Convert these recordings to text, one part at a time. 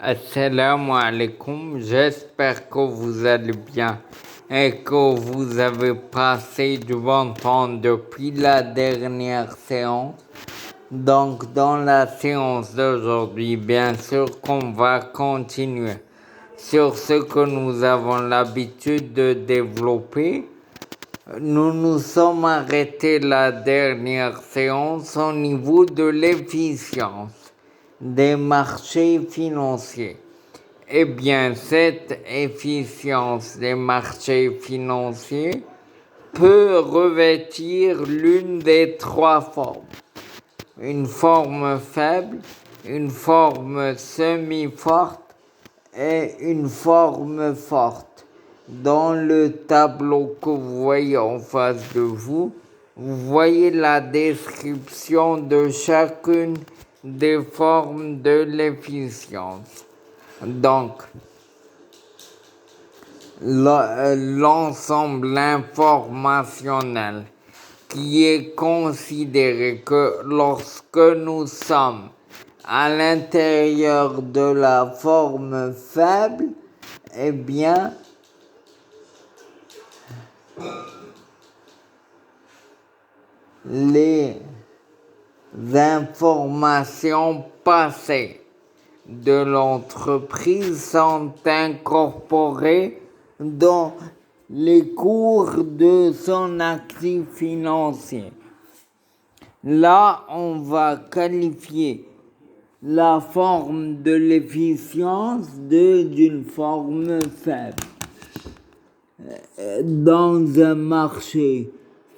Assalamu alaikum, j'espère que vous allez bien et que vous avez passé du bon temps depuis la dernière séance. Donc dans la séance d'aujourd'hui, bien sûr qu'on va continuer sur ce que nous avons l'habitude de développer. Nous nous sommes arrêtés la dernière séance au niveau de l'efficience des marchés financiers. Eh bien, cette efficience des marchés financiers peut revêtir l'une des trois formes. Une forme faible, une forme semi-forte et une forme forte. Dans le tableau que vous voyez en face de vous, vous voyez la description de chacune des formes de l'efficience. Donc, l'ensemble informationnel qui est considéré que lorsque nous sommes à l'intérieur de la forme faible, eh bien, les informations passées de l'entreprise sont incorporées dans les cours de son actif financier. Là, on va qualifier la forme de l'efficience d'une forme faible. Dans un marché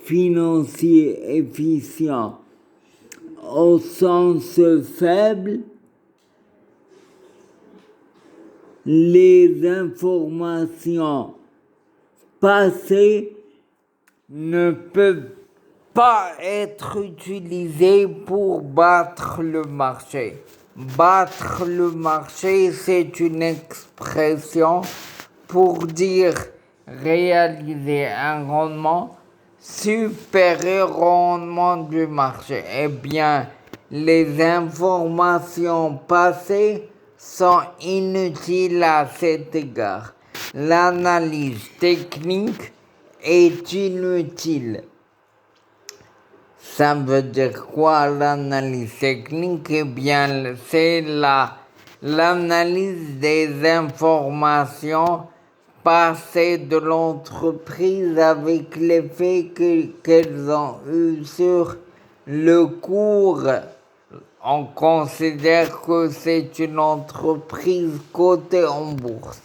financier efficient au sens faible, les informations passées ne peuvent pas être utilisées pour battre le marché. Battre le marché, c'est une expression pour dire réaliser un rendement supérieur au rendement du marché. Eh bien, les informations passées sont inutiles à cet égard. L'analyse technique est inutile. Ça veut dire quoi l'analyse technique? Eh bien, c'est l'analyse des informations passées de l'entreprise avec l'effet qu'elles ont eu sur le cours. On considère que c'est une entreprise cotée en bourse.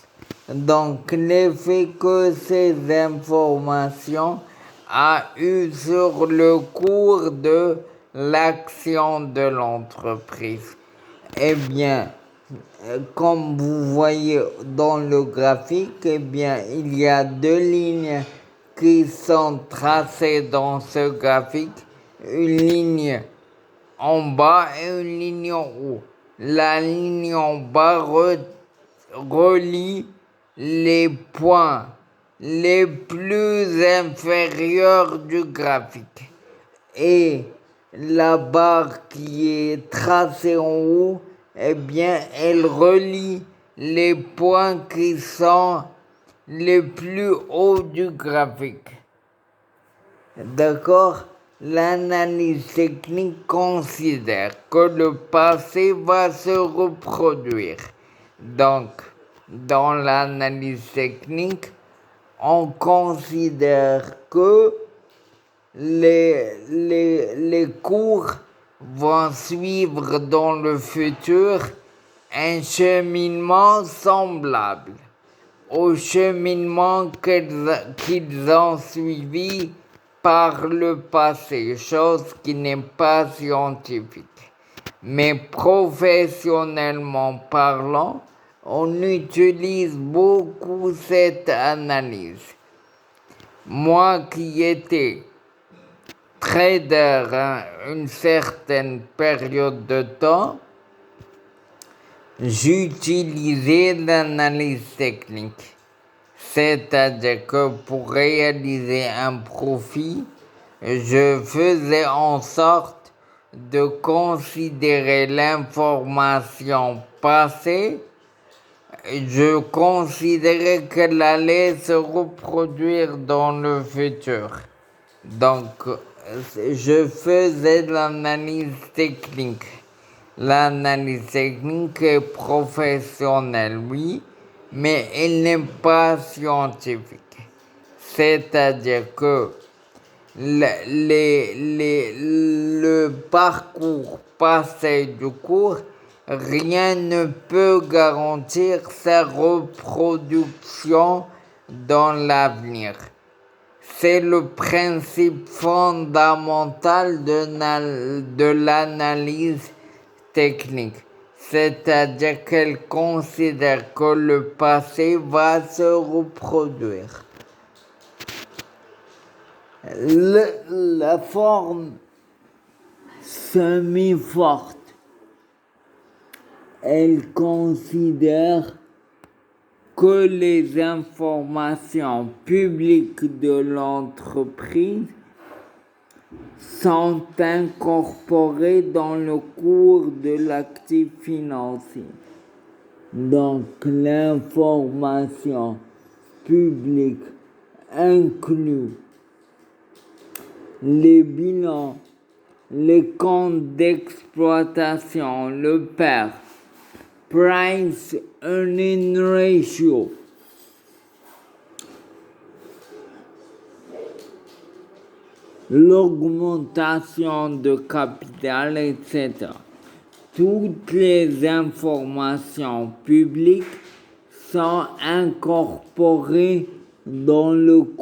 Donc l'effet que ces informations a eu sur le cours de l'action de l'entreprise. Eh bien, comme vous voyez dans le graphique, eh bien, il y a deux lignes qui sont tracées dans ce graphique. Une ligne en bas et une ligne en haut. La ligne en bas relie les points les plus inférieurs du graphique. Et la barre qui est tracée en haut, eh bien, elle relie les points qui sont les plus hauts du graphique. D'accord? L'analyse technique considère que le passé va se reproduire. Donc, dans l'analyse technique, on considère que les cours vont suivre dans le futur un cheminement semblable au cheminement qu'ils ont suivi par le passé, chose qui n'est pas scientifique. Mais professionnellement parlant, on utilise beaucoup cette analyse. Moi qui étais trader à une certaine période de temps, j'utilisais l'analyse technique. C'est-à-dire que pour réaliser un profit, je faisais en sorte de considérer l'information passée je considérais qu'elle allait se reproduire dans le futur. Donc, je faisais l'analyse technique. L'analyse technique est professionnelle, oui, mais elle n'est pas scientifique. C'est-à-dire que le parcours passé du cours, rien ne peut garantir sa reproduction dans l'avenir. C'est le principe fondamental de l'analyse technique, c'est-à-dire qu'elle considère que le passé va se reproduire. La forme semi-forte, elle considère que les informations publiques de l'entreprise sont incorporées dans le cours de l'actif financier. Donc l'information publique inclut les bilans, les comptes d'exploitation, le PER, Price Earning Ratio, l'augmentation de capital, etc. Toutes les informations publiques sont incorporées dans le